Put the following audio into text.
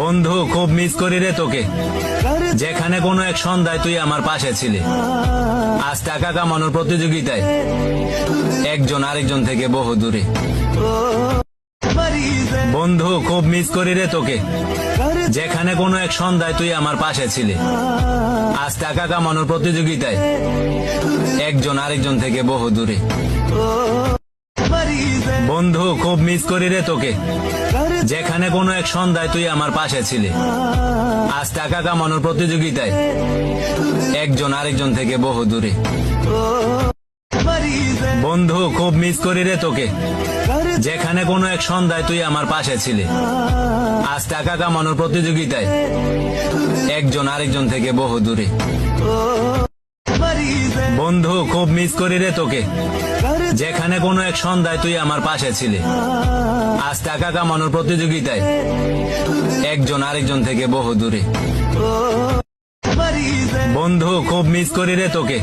বন্ধু খুব মিস করি রে তোকে, যেখানে কোনো এক সন্ধ্যায় তুই আমার পাশে ছিলে। আজ টাকা কামানোর প্রতিযোগিতায় একজন আরেকজন থেকে বহু দূরে। বন্ধু খুব মিস করি রে তোকে, যেখানে কোনো এক সন্ধ্যায় তুই আমার পাশে ছিলে। আজ টাকা কামানোর প্রতিযোগিতায় একজন আরেকজন থেকে বহু দূরে। বন্ধু খুব মিস করি রে তোকে, যেখানে কোনো এক সন্ধ্যায় তুই আমার পাশে ছিলে। আজ টাকা কামানোর প্রতিযোগিতায় একজন আরেকজন থেকে বহু দূরে। বন্ধু খুব মিস করি রে তোকে, যেখানে কোনো এক সন্ধ্যায় তুই আমার পাশে ছিলে। আজ টাকা কামানোর প্রতিযোগিতায় একজন আরেকজন থেকে বহু দূরে। বন্ধু খুব মিস করি রে তোকে, যেখানে কোনো এক সন্ধ্যায় তুই আমার পাশে ছিলে। আজ টাকা কামানোর প্রতিযোগিতায় একজন আরেকজন থেকে বহু দূরে। বন্ধু খুব মিস করি রে তোকে।